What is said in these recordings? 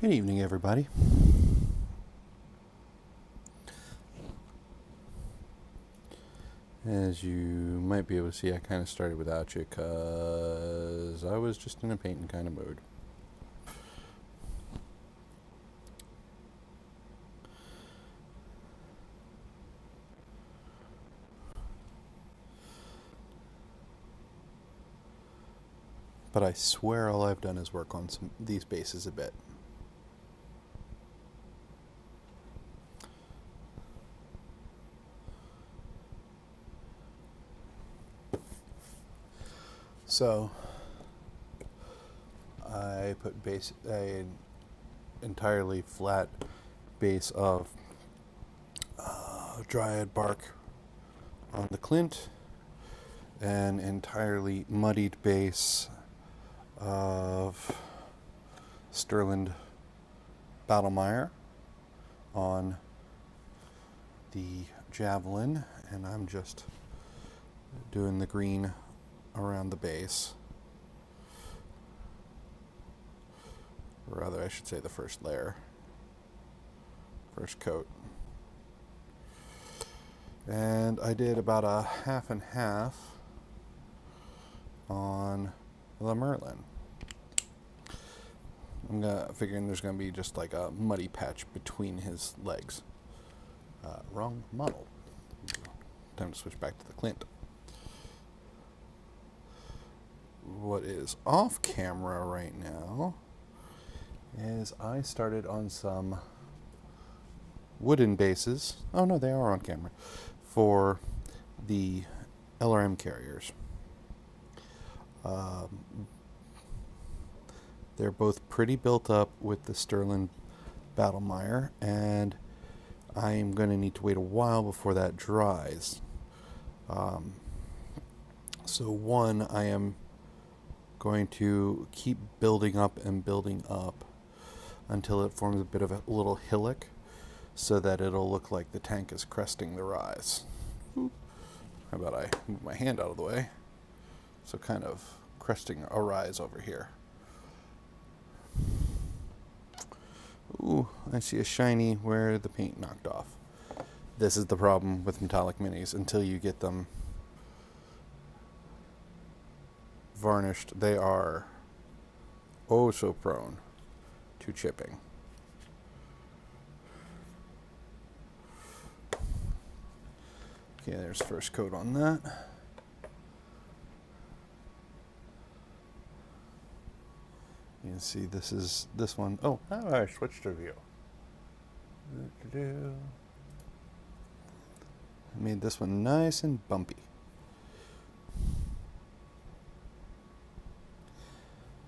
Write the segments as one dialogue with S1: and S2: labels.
S1: Good evening, everybody. As you might be able to see, I kind of started without you because I was just in a painting kind of mood. But I swear all I've done is work on these bases a bit. So I put an entirely flat base of dryad bark on the Clint, an entirely muddied base of Sterling Battlemech on the Javelin, and I'm just doing the green around the base. Or rather, I should say the first layer, first coat. And I did about a half and half on the Merlin. I'm figuring there's going to be just like a muddy patch between his legs. Wrong model. Time to switch back to the Clint. What is off camera right now is I started on some wooden bases. Oh no, they are on camera. For the LRM carriers. They're both pretty built up with the Sterling Battlemech, and I'm going to need to wait a while before that dries. So one, I am going to keep building up and building up until it forms a bit of a little hillock, so that it'll look like the tank is cresting the rise. How about I move my hand out of the way? So kind of cresting a rise over here. Ooh, I see a shiny where the paint knocked off. This is the problem with metallic minis. Until you get them varnished, they are oh so prone to chipping. Okay, there's first coat on that. You can see this one. Oh, I switched to view. I made this one nice and bumpy.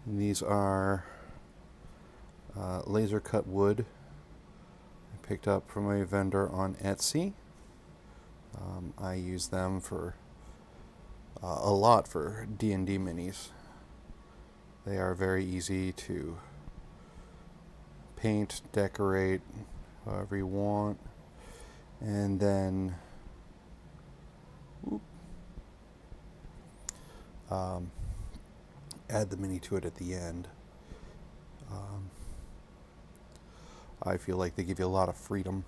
S1: And these are laser cut wood I picked up from a vendor on Etsy. I use them for a lot for D&D minis. They are very easy to paint, decorate, however you want, and then add the mini to it at the end. I feel like they give you a lot of freedom.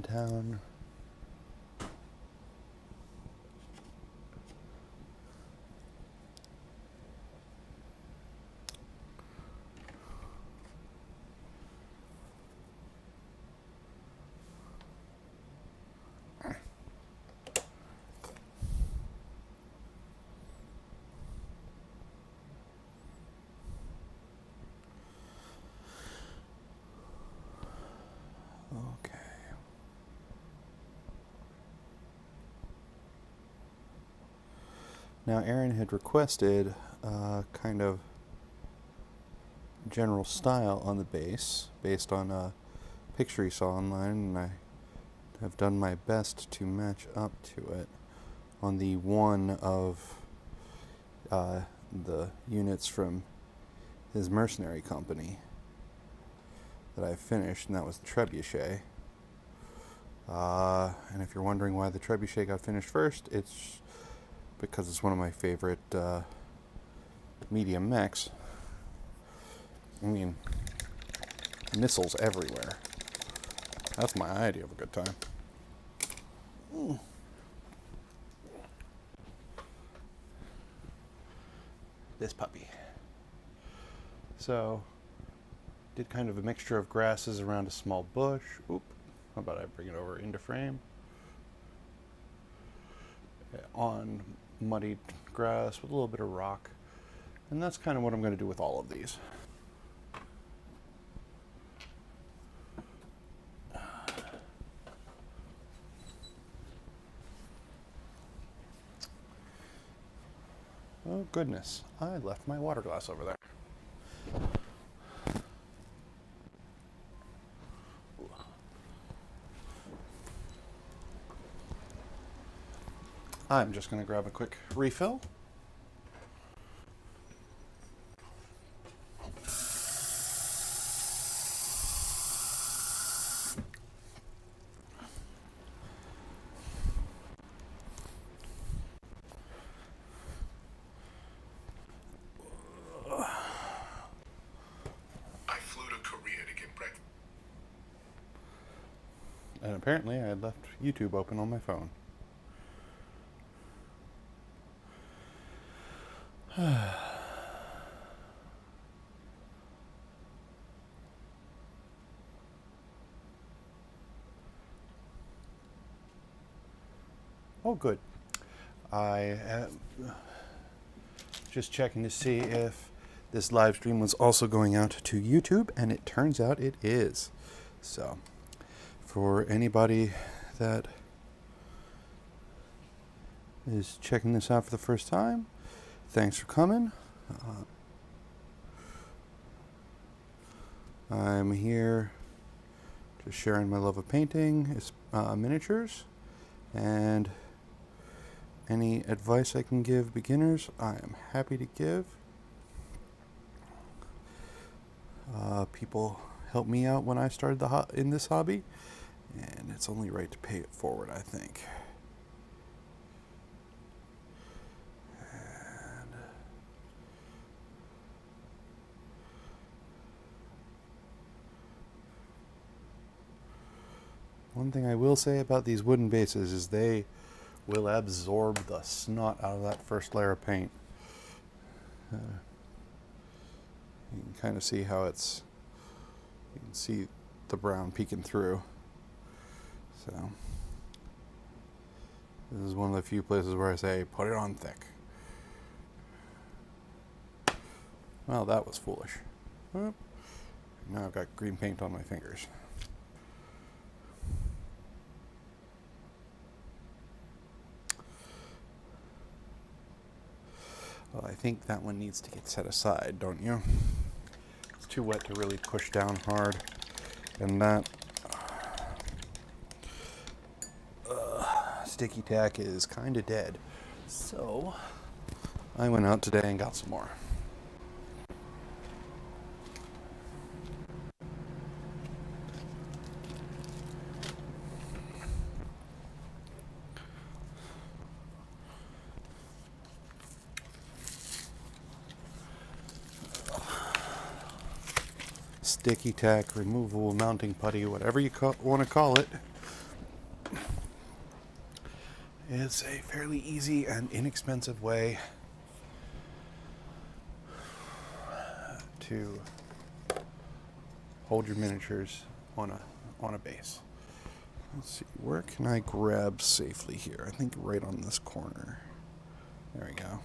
S1: Down. Okay. Now Aaron had requested kind of general style on the base based on a picture he saw online, and I have done my best to match up to it on the one of the units from his mercenary company that I finished, and that was the trebuchet. And if you're wondering why the trebuchet got finished first, it's because it's one of my favorite medium mechs. I mean, missiles everywhere. That's my idea of a good time. This puppy. So, did kind of a mixture of grasses around a small bush. Oop. How about I bring it over into frame? On muddied grass with a little bit of rock. And that's kind of what I'm going to do with all of these. Oh goodness, I left my water glass over there. I'm just going to grab a quick refill. And apparently I had left YouTube open on my phone. Oh, good. I am just checking to see if this live stream was also going out to YouTube, and it turns out it is. So, for anybody that is checking this out for the first time, thanks for coming. I'm here just sharing my love of painting, miniatures, and any advice I can give beginners, I am happy to give. People helped me out when I started in this hobby, and it's only right to pay it forward, I think. One thing I will say about these wooden bases is they will absorb the snot out of that first layer of paint. You can kind of see how you can see the brown peeking through. So, this is one of the few places where I say, put it on thick. Well, that was foolish. Now I've got green paint on my fingers. Well, I think that one needs to get set aside, don't you? It's too wet to really push down hard. And that sticky tack is kind of dead. So, I went out today and got some more. Sticky tack, removable mounting putty, whatever you want to call it. It's a fairly easy and inexpensive way to hold your miniatures on a base. Let's see, where can I grab safely here? I think right on this corner. There we go.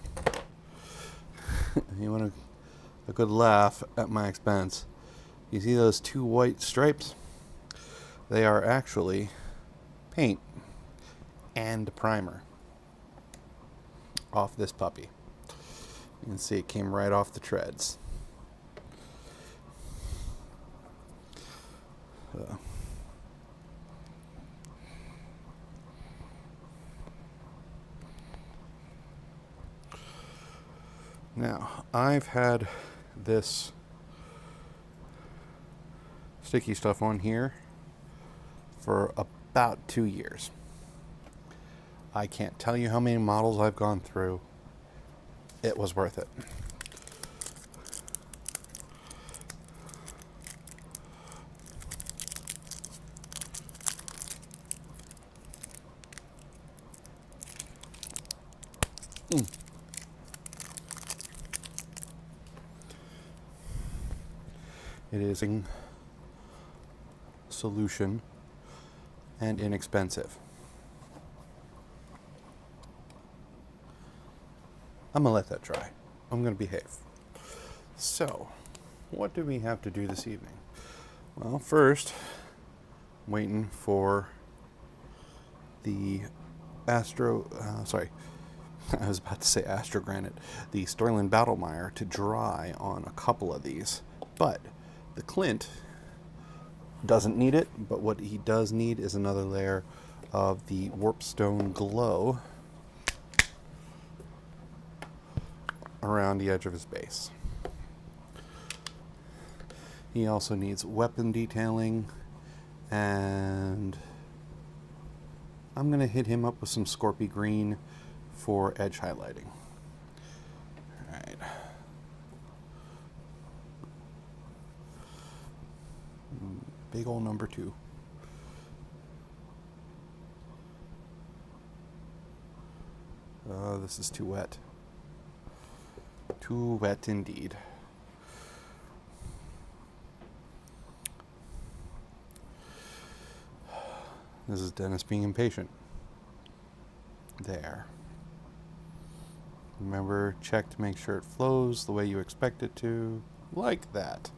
S1: You want a good laugh at my expense? You see those two white stripes? They are actually paint and primer off this puppy. You can see it came right off the treads. Now, I've had this sticky stuff on here for about 2 years. I can't tell you how many models I've gone through. It was worth it. It is in solution and inexpensive. I'm gonna let that dry. I'm gonna behave. So, what do we have to do this evening? Well, first, I'm waiting for the I was about to say Astro Granite, the Sterling Battlemech to dry on a couple of these, but the Clint doesn't need it, but what he does need is another layer of the Warpstone Glow around the edge of his base. He also needs weapon detailing, and I'm going to hit him up with some Scorpy Green for edge highlighting. Alright. Big ol' number 2. This is too wet. Too wet indeed. This is Dennis being impatient. There. Remember, check to make sure it flows the way you expect it to. Like that.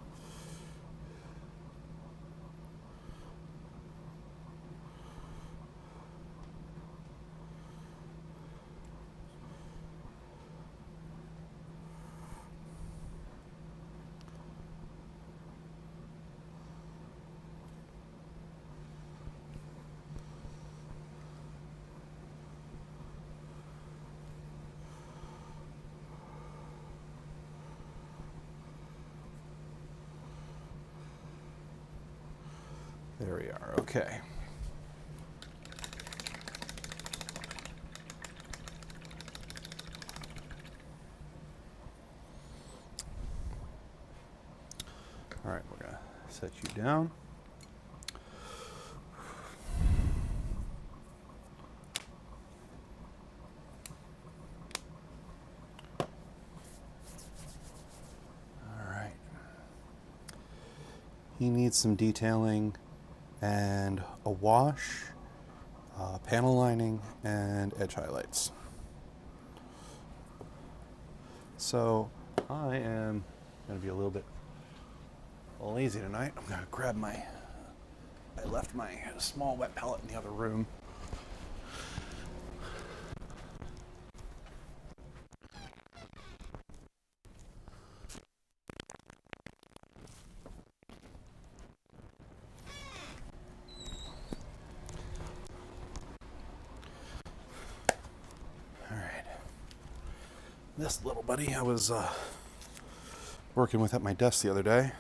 S1: There we are. Okay. All right, we're going to set you down. All right. He needs some detailing and a wash, panel lining, and edge highlights. So I am going to be a little bit lazy tonight. I'm going to grab I left my small wet palette in the other room. This little buddy I was working with at my desk the other day.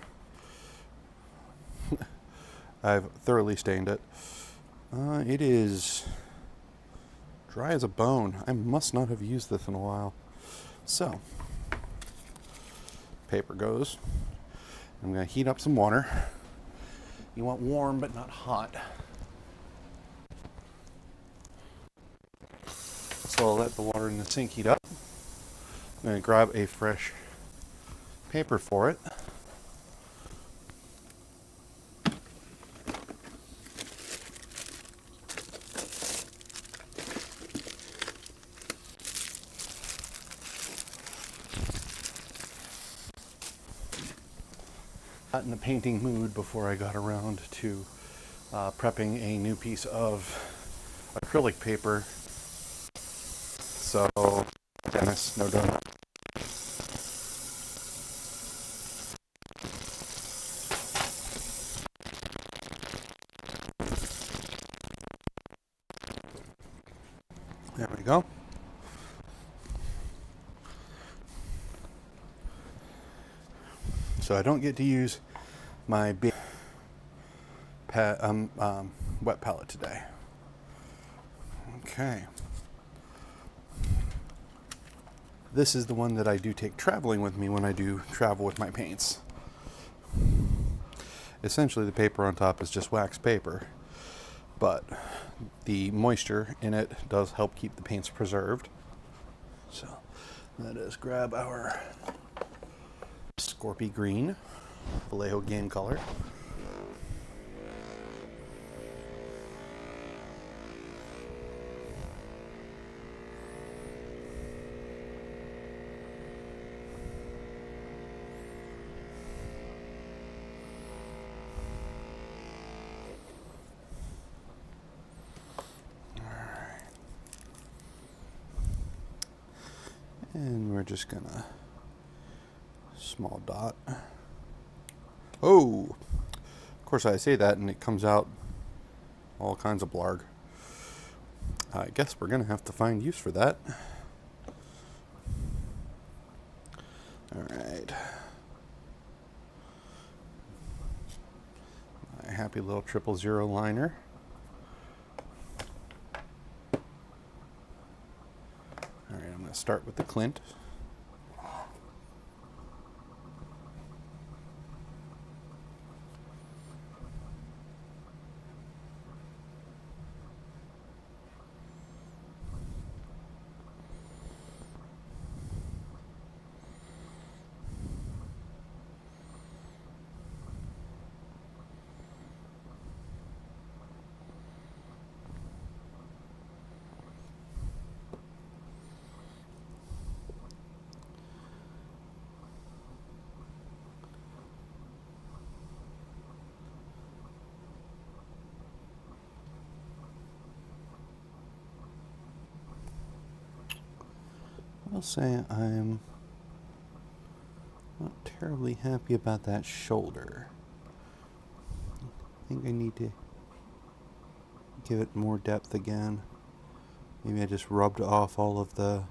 S1: I've thoroughly stained it. It is dry as a bone. I must not have used this in a while. So, paper goes. I'm going to heat up some water. You want warm but not hot. So I'll let the water in the sink heat up. I'm going to grab a fresh paper for it. Got in the painting mood before I got around to prepping a new piece of acrylic paper. So, Dennis, no donut. There we go. So I don't get to use my big wet palette today. Okay. This is the one that I do take traveling with me when I do travel with my paints. Essentially, the paper on top is just wax paper, but the moisture in it does help keep the paints preserved. So let us grab our Scorpy Green, Vallejo Game Color. And we're just gonna small dot. Oh, of course I say that and it comes out all kinds of blarg. I guess we're gonna have to find use for that. All right. My happy little 000 liner. All right, I'm gonna start with the Clint. I'll say I'm not terribly happy about that shoulder. I think I need to give it more depth again. Maybe I just rubbed off all of the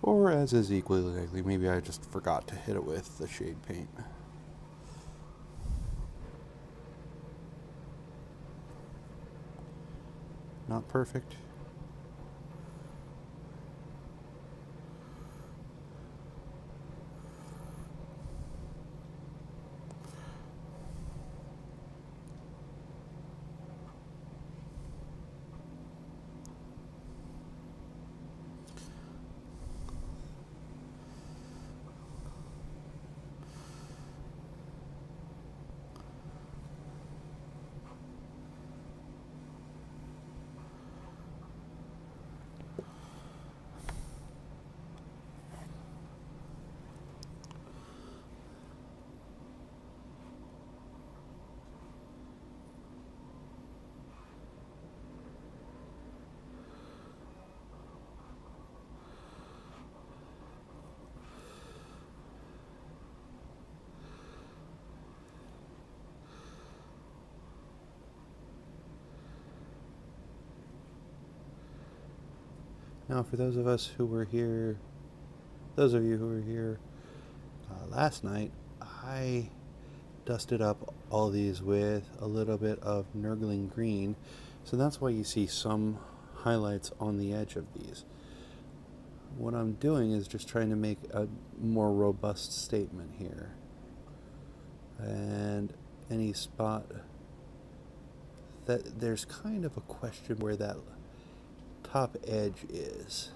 S1: or as is equally likely, maybe I just forgot to hit it with the shade paint. Not perfect. Now, for those of us who were here, those of you who were here last night, I dusted up all these with a little bit of Nurgling green, so that's why you see some highlights on the edge of these. What I'm doing is just trying to make a more robust statement here. And any spot that there's kind of a question where that top edge is.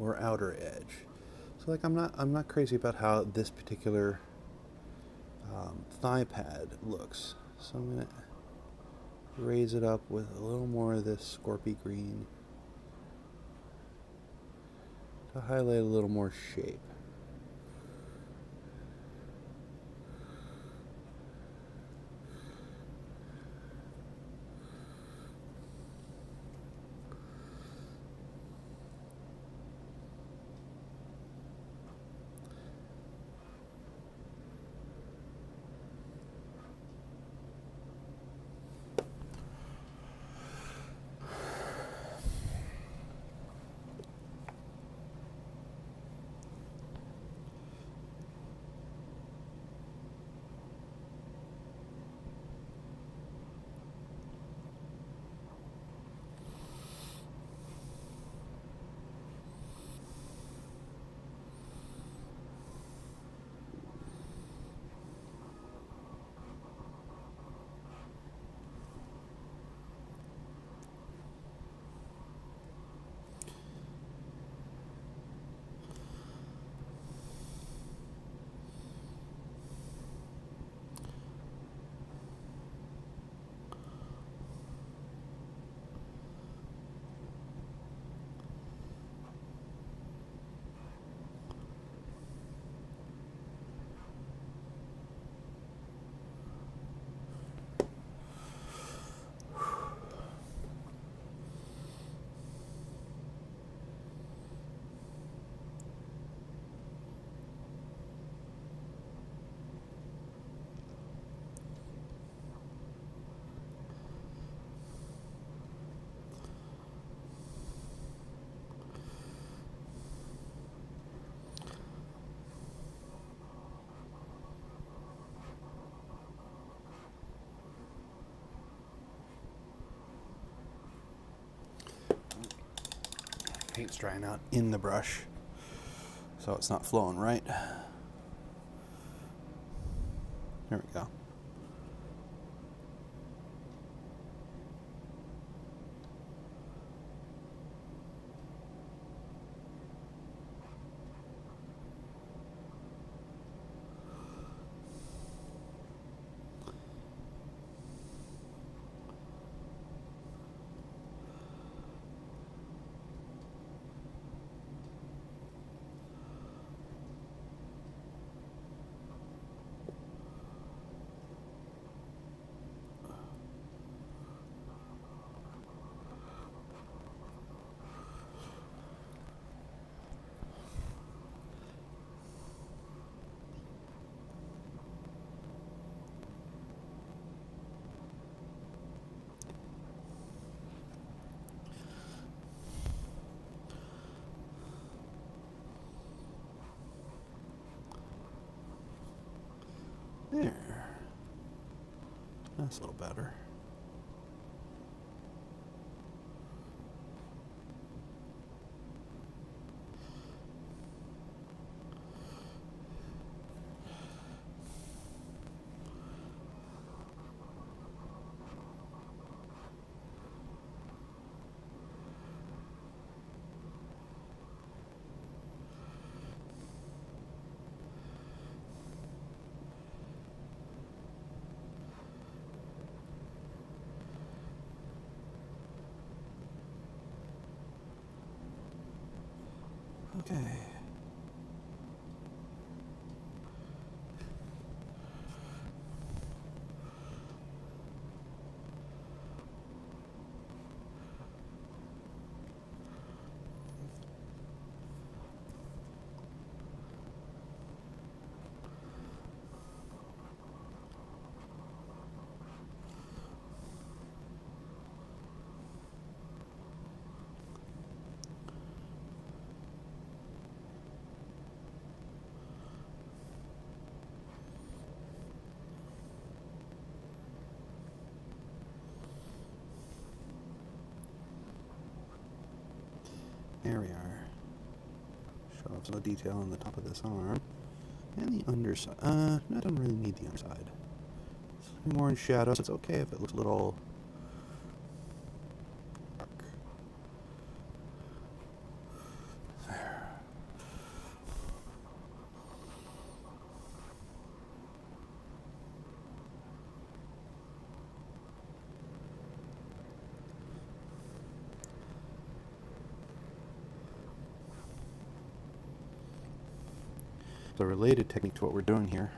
S1: Or outer edge. So like I'm not crazy about how this particular thigh pad looks. So I'm gonna raise it up with a little more of this Scorpy green to highlight a little more shape. paint's drying out in the brush, so it's not flowing right. There we go. There. That's a little better. Okay. There we are. Show off some detail on the top of this arm. And the underside. I don't really need the underside. It's more in shadows. It's okay if it looks a little dark. There. The related technique to what we're doing here,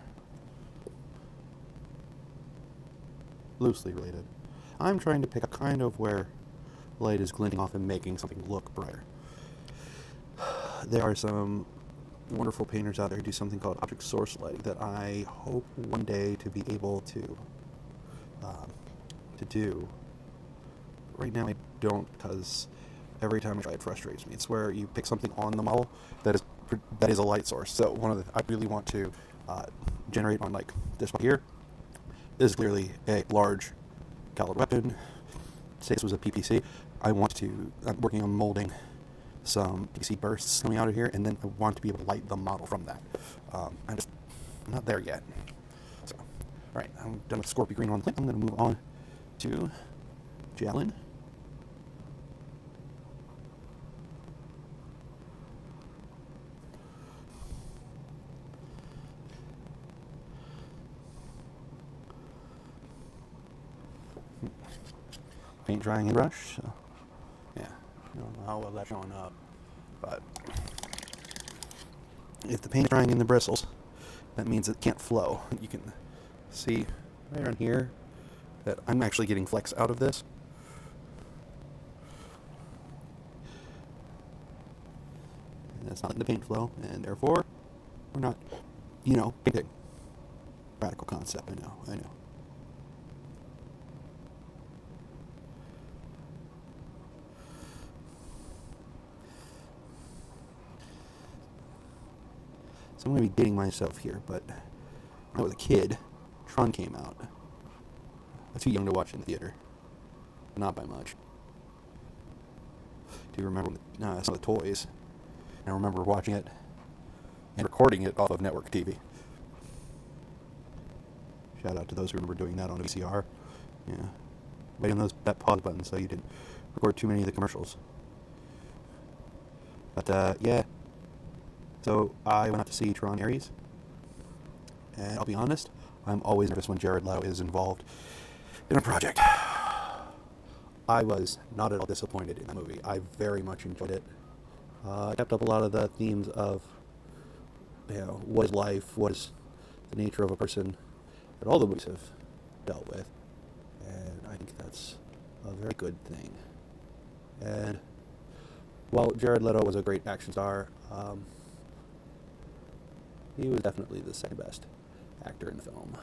S1: loosely related. I'm trying to pick a kind of where light is glinting off and making something look brighter. There are some wonderful painters out there who do something called object source lighting that I hope one day to be able to do. Right now I don't, because every time I try it frustrates me. It's where you pick something on the model that is a light source. So I really want to generate on like this one here. This is clearly a large caliber weapon. Say this was a PPC. I'm working on molding some PPC bursts coming out of here, and then I want to be able to light the model from that. I'm not there yet. So, all right, I'm done with Scorpio Green on Clint. I'm going to move on to Javelin. Paint drying in brush, so yeah, I don't know how well that's showing up, but if the paint is drying in the bristles, that means it can't flow. You can see right around here that I'm actually getting flecks out of this. And that's not letting the paint flow, and therefore we're not, painting. Radical concept, I know. I'm going to be dating myself here, but when I was a kid, Tron came out. I was too young to watch in the theater. Not by much. do remember some of the toys. And I remember watching it and recording it off of network TV. Shout out to those who remember doing that on a VCR. Yeah. Wait on that pause button so you didn't record too many of the commercials. But, yeah. So, I went out to see Tron Ares. And I'll be honest, I'm always nervous when Jared Leto is involved in a project. I was not at all disappointed in the movie. I very much enjoyed it. It kept up a lot of the themes of, what is life, what is the nature of a person that all the movies have dealt with. And I think that's a very good thing. And while Jared Leto was a great action star, he was definitely the second best actor in the film.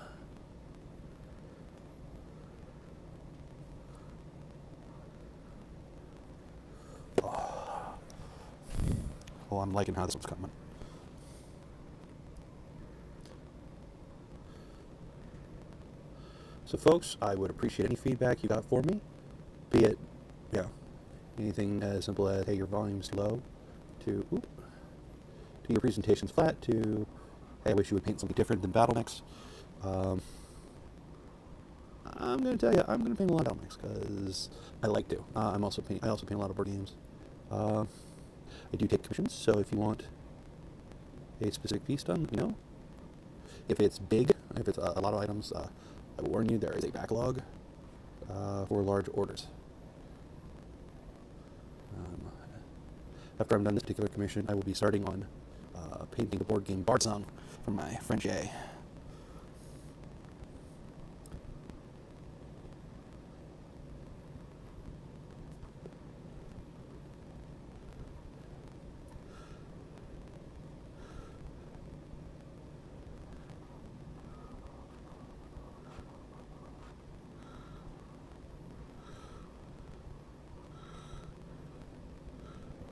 S1: Oh, I'm liking how this one's coming. So folks, I would appreciate any feedback you got for me, be it, anything as simple as, hey, your volume's too low, to your presentation's flat, to, hey, I wish you would paint something different than Battlemechs. I'm going to tell you, I'm going to paint a lot of Battlemechs, because I like to. I also paint a lot of board games. I do take commissions, so if you want a specific piece done, let me know. If it's big, if it's a lot of items, I will warn you, there is a backlog for large orders. After I'm done this particular commission, I will be starting on painting the board game Bard Song from my friend Jay.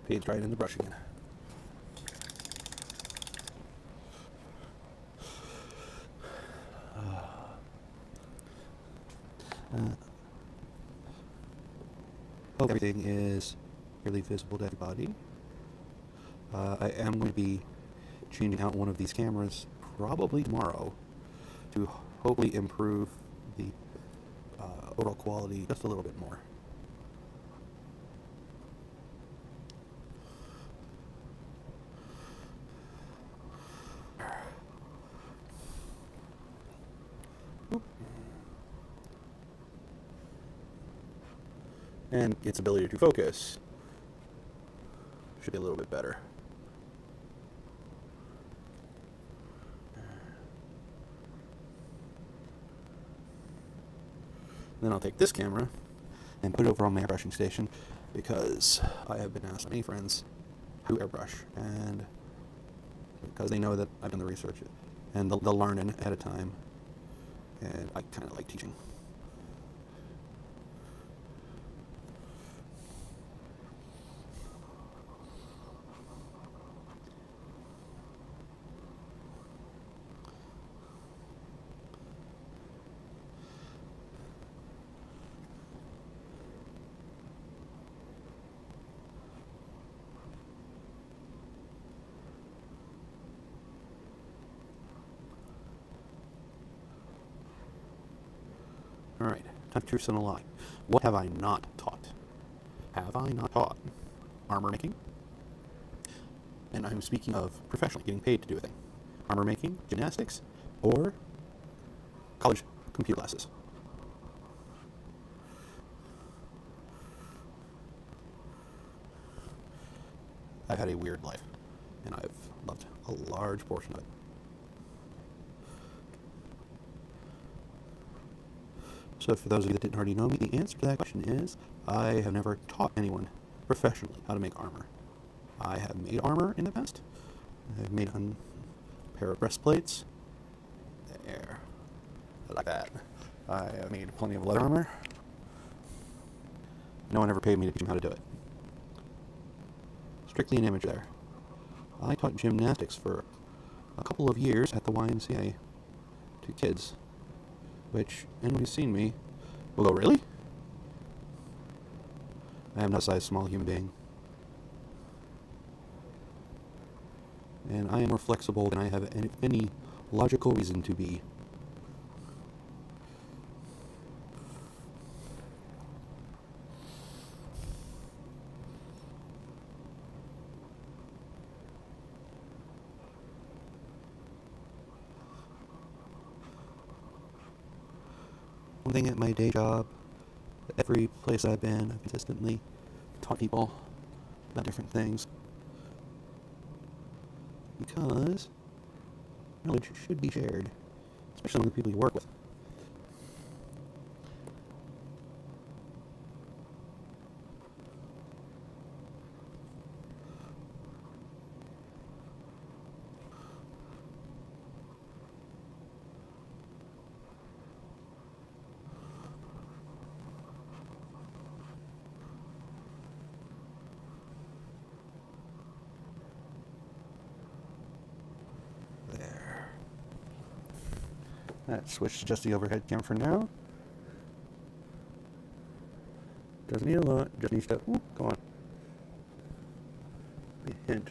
S1: Page right in the brush again. Hope everything is clearly visible to everybody. I am going to be changing out one of these cameras probably tomorrow to hopefully improve the overall quality just a little bit more. And its ability to focus should be a little bit better. Then I'll take this camera and put it over on my airbrushing station, because I have been asked by many friends to airbrush, and because they know that I've done the research, and they'll learn it at a time, and I kind of like teaching. Alright, time for truth and a lie. What have I not taught? Have I not taught armor making? And I'm speaking of professionally getting paid to do a thing. Armor making, gymnastics, or college computer classes. I've had a weird life, and I've loved a large portion of it. So for those of you that didn't already know me, the answer to that question is I have never taught anyone professionally how to make armor. I have made armor in the past. I've made a pair of breastplates. There. I like that. I have made plenty of leather armor. No one ever paid me to teach them how to do it. Strictly an image there. I taught gymnastics for a couple of years at the YMCA to kids, which anyone who's seen me will go, really? I am not a size small human being. And I am more flexible than I have any logical reason to be. One thing at my day job, every place I've been, I've consistently taught people about different things. Because knowledge should be shared, especially among the people you work with. Let's switch to just the overhead cam for now. Doesn't need a lot, just needs to, come on. Be a hint.